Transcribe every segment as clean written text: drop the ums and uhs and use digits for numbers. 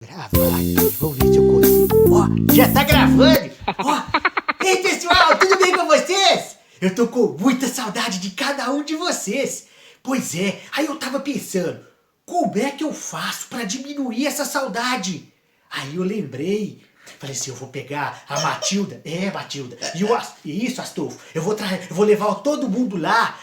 Gravar aqui, vamos ver se eu consigo. Ó, já tá gravando. Ó, ei pessoal, tudo bem com vocês? Eu tô com muita saudade de cada um de vocês. Pois é, aí eu tava pensando, como é que eu faço pra diminuir essa saudade? Aí eu lembrei, falei assim, eu vou pegar a Matilda, Matilda, e isso, Astolfo, eu vou levar todo mundo lá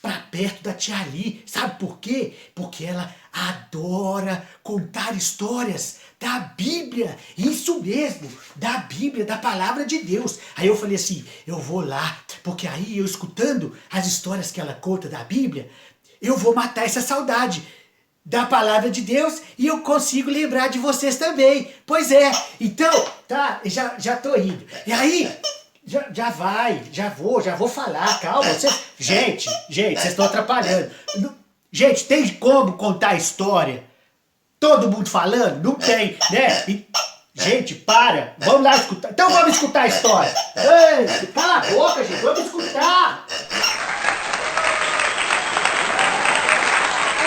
pra perto da tia Ali. Sabe por quê? Porque ela adora contar histórias da Bíblia. Isso mesmo, da Bíblia, da palavra de Deus. Aí eu falei assim, eu vou lá, porque aí eu escutando as histórias que ela conta da Bíblia, eu vou matar essa saudade da palavra de Deus e eu consigo lembrar de vocês também. Pois é, então, tá, já tô indo. E aí, já vou falar, calma. Gente, vocês estão atrapalhando. Gente, tem como contar a história? Todo mundo falando? Não tem, né? Gente, para. Vamos lá escutar. Então vamos escutar a história. Ei, cala a boca, gente. Vamos escutar.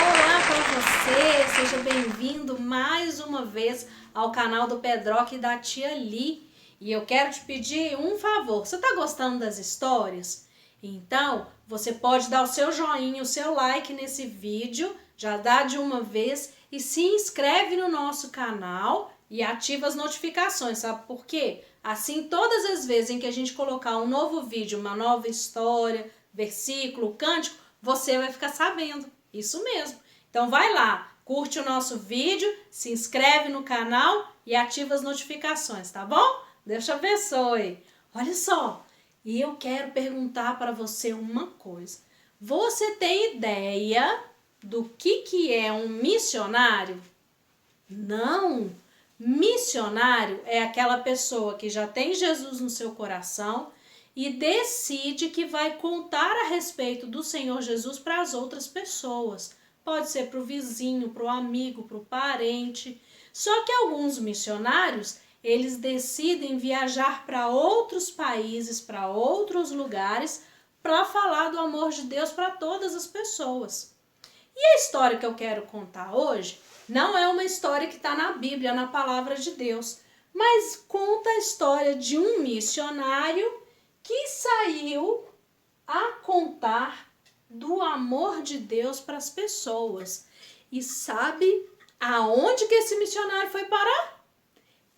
Olá para você. Seja bem-vindo mais uma vez ao canal do Pedroca e da tia Li. E eu quero te pedir um favor. Você tá gostando das histórias? Então, você pode dar o seu joinha, o seu like nesse vídeo, já dá de uma vez e se inscreve no nosso canal e ativa as notificações, sabe por quê? Assim, todas as vezes em que a gente colocar um novo vídeo, uma nova história, versículo, cântico, você vai ficar sabendo. Isso mesmo. Então vai lá, curte o nosso vídeo, se inscreve no canal e ativa as notificações, tá bom? Deus te abençoe. Olha só, e eu quero perguntar para você uma coisa. Você tem ideia do que é um missionário? Não. Missionário é aquela pessoa que já tem Jesus no seu coração e decide que vai contar a respeito do Senhor Jesus para as outras pessoas. Pode ser para o vizinho, para o amigo, para o parente. Só que alguns missionários, eles decidem viajar para outros países, para outros lugares, para falar do amor de Deus para todas as pessoas. E a história que eu quero contar hoje não é uma história que está na Bíblia, na palavra de Deus, mas conta a história de um missionário que saiu a contar do amor de Deus para as pessoas. E sabe aonde que esse missionário foi parar?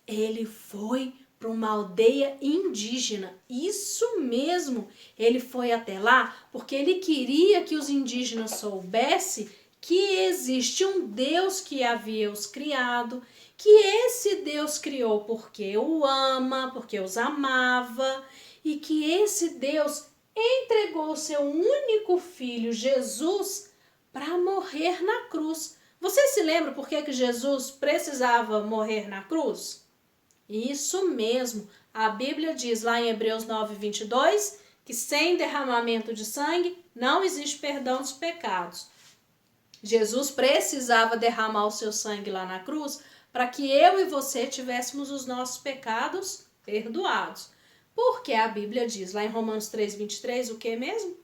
Ele foi para uma aldeia indígena. Isso mesmo, ele foi até lá porque ele queria que os indígenas soubessem que existe um Deus que havia os criado, que esse Deus criou porque o ama, porque os amava, e que esse Deus entregou o seu único filho, Jesus, para morrer na cruz. Você se lembra por que Jesus precisava morrer na cruz? Isso mesmo, a Bíblia diz lá em Hebreus 9:22 que sem derramamento de sangue não existe perdão dos pecados. Jesus precisava derramar o seu sangue lá na cruz para que eu e você tivéssemos os nossos pecados perdoados. Porque a Bíblia diz lá em Romanos 3:23 o que mesmo?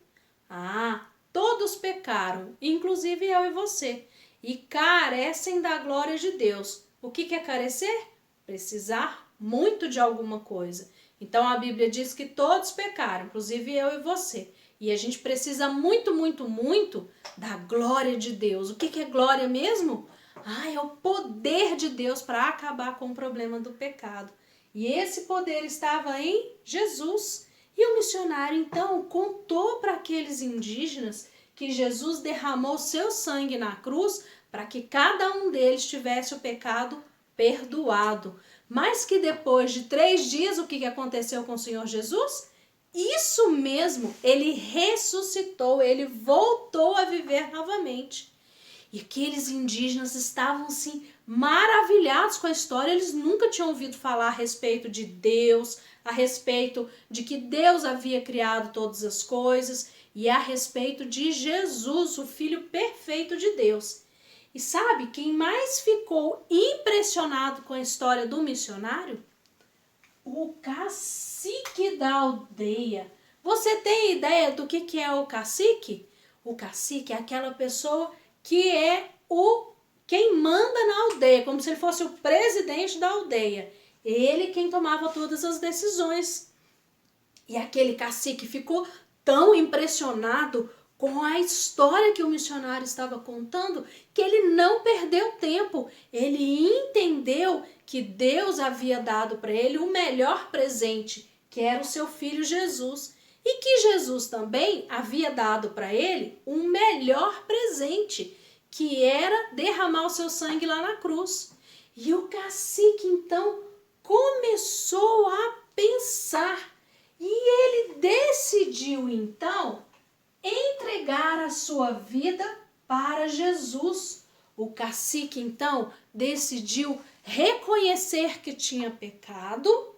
Todos pecaram, inclusive eu e você, e carecem da glória de Deus. O que é carecer? Precisar muito de alguma coisa. Então a Bíblia diz que todos pecaram, inclusive eu e você. E a gente precisa muito, muito, muito da glória de Deus. O que é glória mesmo? É o poder de Deus para acabar com o problema do pecado. E esse poder estava em Jesus. E o missionário então contou para aqueles indígenas que Jesus derramou seu sangue na cruz para que cada um deles tivesse o pecado perdoado. Mas que depois de 3 dias, o que aconteceu com o Senhor Jesus? Isso mesmo, ele ressuscitou, ele voltou a viver novamente. E aqueles indígenas estavam assim maravilhados com a história, eles nunca tinham ouvido falar a respeito de Deus, a respeito de que Deus havia criado todas as coisas e a respeito de Jesus, o Filho perfeito de Deus. E sabe quem mais ficou impressionado com a história do missionário? O cacique da aldeia. Você tem ideia do que é o cacique? O cacique é aquela pessoa que é o quem manda na aldeia, como se ele fosse o presidente da aldeia. Ele quem tomava todas as decisões. E aquele cacique ficou tão impressionado com a história que o missionário estava contando, que ele não perdeu tempo. Ele entendeu que Deus havia dado para ele o melhor presente, que era o seu filho Jesus. E que Jesus também havia dado para ele um melhor presente, que era derramar o seu sangue lá na cruz. E o cacique então começou a pensar. E ele decidiu então entregar a sua vida para Jesus. O cacique então decidiu reconhecer que tinha pecado.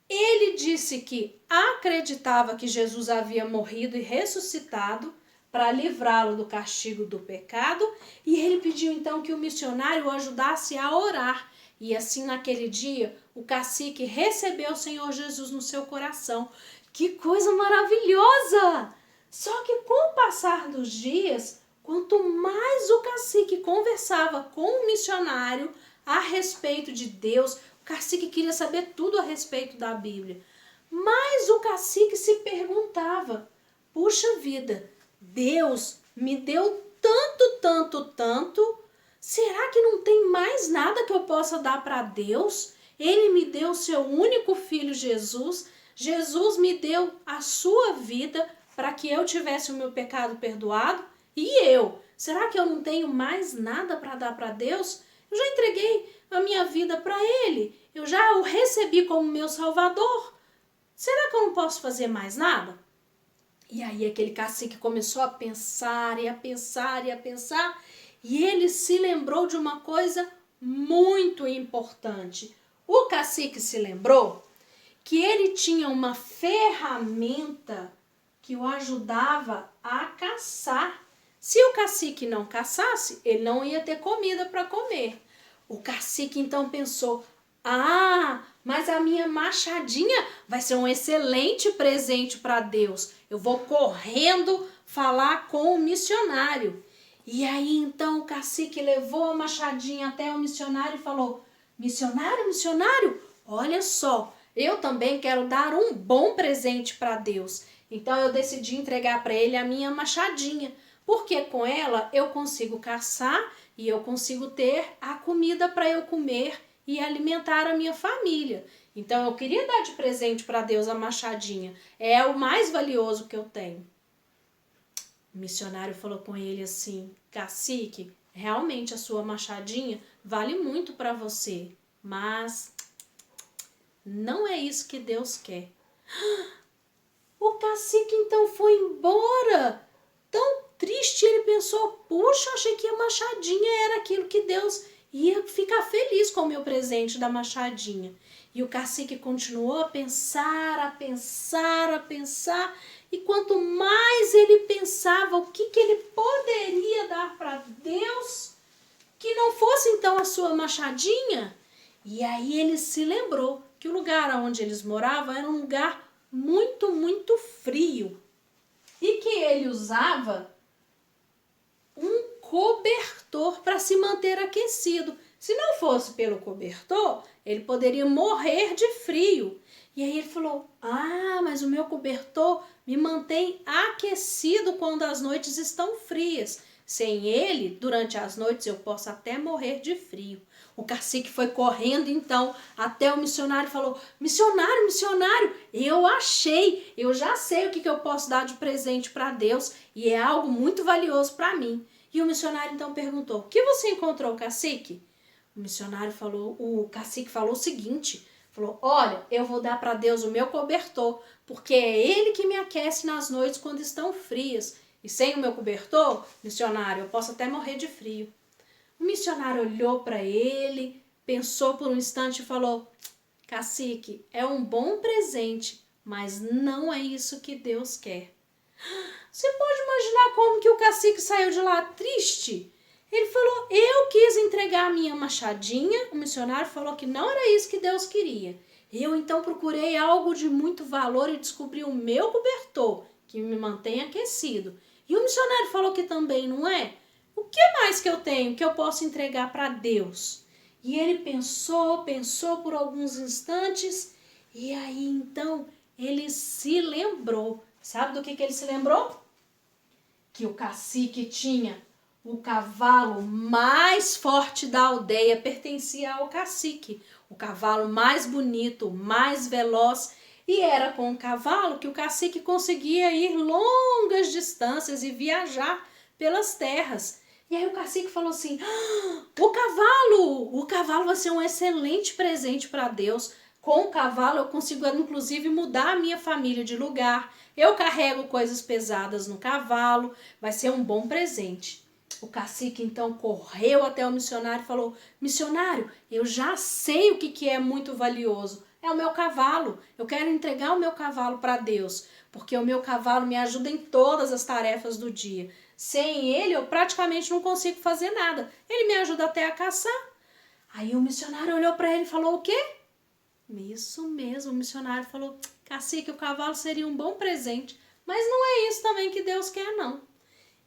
Ele disse que acreditava que Jesus havia morrido e ressuscitado para livrá-lo do castigo do pecado, e ele pediu então que o missionário o ajudasse a orar. E assim naquele dia o cacique recebeu o Senhor Jesus no seu coração. Que coisa maravilhosa! Só que com o passar dos dias, quanto mais o cacique conversava com o missionário a respeito de Deus, o cacique queria saber tudo a respeito da Bíblia, mas o cacique se perguntava: puxa vida, Deus me deu tanto, será que não tem mais nada que eu possa dar para Deus? Ele me deu o seu único filho Jesus, Jesus me deu a sua vida para que eu tivesse o meu pecado perdoado, e eu? Será que eu não tenho mais nada para dar para Deus? Eu já entreguei a minha vida para Ele, eu já o recebi como meu Salvador. Será que eu não posso fazer mais nada? E aí aquele cacique começou a pensar e a pensar e a pensar, e ele se lembrou de uma coisa muito importante. O cacique se lembrou que ele tinha uma ferramenta que o ajudava a caçar. Se o cacique não caçasse, ele não ia ter comida para comer. O cacique então pensou: mas a minha machadinha vai ser um excelente presente para Deus. Eu vou correndo falar com o missionário. E aí então o cacique levou a machadinha até o missionário e falou: missionário, olha só, eu também quero dar um bom presente para Deus. Então eu decidi entregar para ele a minha machadinha, porque com ela eu consigo caçar e eu consigo ter a comida para eu comer e alimentar a minha família. Então eu queria dar de presente para Deus a machadinha. É o mais valioso que eu tenho. O missionário falou com ele assim: cacique, realmente a sua machadinha vale muito para você, mas não é isso que Deus quer. O cacique então foi embora. Tão triste, ele pensou: puxa, achei que a machadinha era aquilo que Deus ia ficar feliz com o meu presente da machadinha. E o cacique continuou a pensar, e quanto mais ele pensava o que ele poderia dar para Deus, que não fosse então a sua machadinha. E aí ele se lembrou que o lugar onde eles moravam era um lugar muito frio, e que ele usava um cobertor para se manter aquecido. Se não fosse pelo cobertor, ele poderia morrer de frio. E aí ele falou: mas o meu cobertor me mantém aquecido quando as noites estão frias. Sem ele, durante as noites eu posso até morrer de frio. O cacique foi correndo então até o missionário e falou: missionário, eu já sei o que eu posso dar de presente para Deus, e é algo muito valioso para mim. E o missionário então perguntou: o que você encontrou, cacique? O cacique falou o seguinte: falou: olha, eu vou dar para Deus o meu cobertor, porque é ele que me aquece nas noites quando estão frias. E sem o meu cobertor, missionário, eu posso até morrer de frio. O missionário olhou para ele, pensou por um instante e falou: cacique, é um bom presente, mas não é isso que Deus quer. Você pode imaginar como que o cacique saiu de lá triste? Ele falou: eu quis entregar a minha machadinha. O missionário falou que não era isso que Deus queria. Eu então procurei algo de muito valor e descobri o meu cobertor, que me mantém aquecido. E o missionário falou que também não é. O o que mais que eu tenho que eu posso entregar para Deus? E ele pensou por alguns instantes e aí então ele se lembrou. Sabe do que ele se lembrou? Que o cacique tinha o cavalo mais forte da aldeia, pertencia ao cacique. O cavalo mais bonito, mais veloz. E era com o cavalo que o cacique conseguia ir longas distâncias e viajar pelas terras. E aí o cacique falou assim, o cavalo vai ser um excelente presente para Deus. Com o cavalo eu consigo inclusive mudar a minha família de lugar. Eu carrego coisas pesadas no cavalo, vai ser um bom presente. O cacique então correu até o missionário e falou, missionário, eu já sei o que é muito valioso. É o meu cavalo. Eu quero entregar o meu cavalo para Deus, porque o meu cavalo me ajuda em todas as tarefas do dia. Sem ele, eu praticamente não consigo fazer nada. Ele me ajuda até a caçar. Aí o missionário olhou para ele e falou o quê? Isso mesmo, o missionário falou, cacique, o cavalo seria um bom presente, mas não é isso também que Deus quer, não.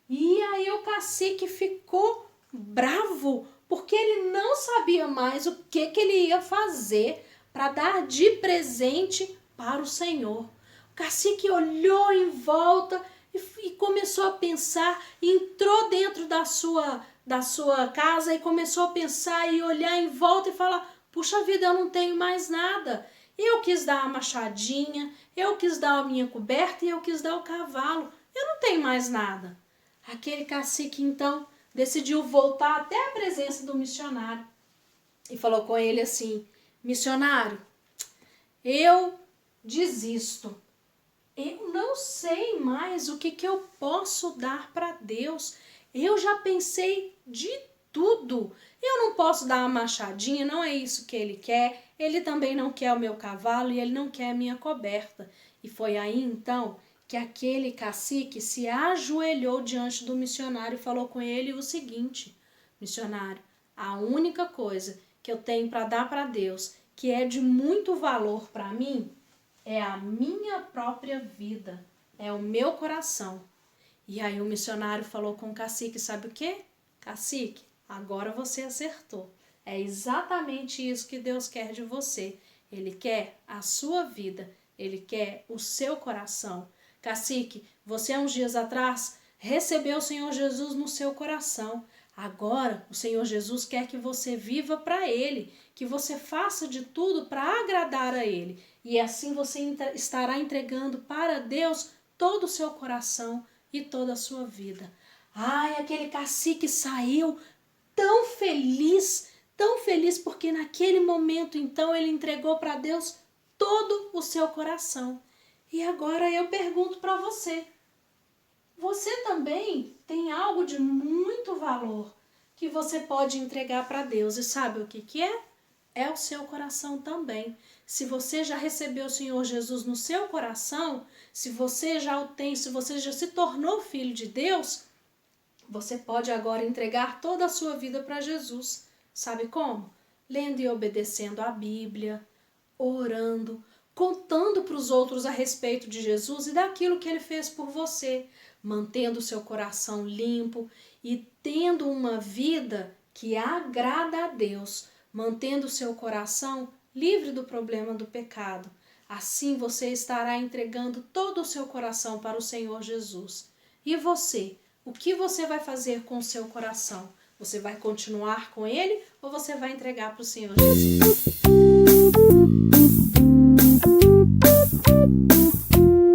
E aí o cacique ficou bravo, porque ele não sabia mais o que ele ia fazer para dar de presente para o Senhor. O cacique olhou em volta e começou a pensar, entrou dentro da sua casa e começou a pensar e olhar em volta e falar, puxa vida, eu não tenho mais nada. Eu quis dar a machadinha, eu quis dar a minha coberta e eu quis dar o cavalo. Eu não tenho mais nada. Aquele cacique, então, decidiu voltar até a presença do missionário e falou com ele assim, missionário, eu desisto. Eu não sei mais o que eu posso dar para Deus. Eu já pensei de tudo. Eu não posso dar uma machadinha, não é isso que ele quer. Ele também não quer o meu cavalo e ele não quer a minha coberta. E foi aí então que aquele cacique se ajoelhou diante do missionário e falou com ele o seguinte, missionário, a única coisa que eu tenho para dar para Deus, que é de muito valor para mim, é a minha própria vida, é o meu coração. E aí o missionário falou com o cacique, sabe o quê? Cacique, agora você acertou. É exatamente isso que Deus quer de você. Ele quer a sua vida, ele quer o seu coração. Cacique, você há uns dias atrás recebeu o Senhor Jesus no seu coração. Agora o Senhor Jesus quer que você viva para Ele, que você faça de tudo para agradar a Ele. E assim você estará entregando para Deus todo o seu coração e toda a sua vida. Ai, aquele cacique saiu tão feliz porque naquele momento então ele entregou para Deus todo o seu coração. E agora eu pergunto para você, você também tem algo de muito valor que você pode entregar para Deus e sabe o que é? É o seu coração também. Se você já recebeu o Senhor Jesus no seu coração, se você já o tem, se você já se tornou filho de Deus, você pode agora entregar toda a sua vida para Jesus. Sabe como? Lendo e obedecendo a Bíblia, orando, contando para os outros a respeito de Jesus e daquilo que Ele fez por você, mantendo o seu coração limpo e tendo uma vida que agrada a Deus, mantendo o seu coração livre do problema do pecado. Assim você estará entregando todo o seu coração para o Senhor Jesus. E você? O que você vai fazer com o seu coração? Você vai continuar com ele ou você vai entregar para o Senhor Jesus?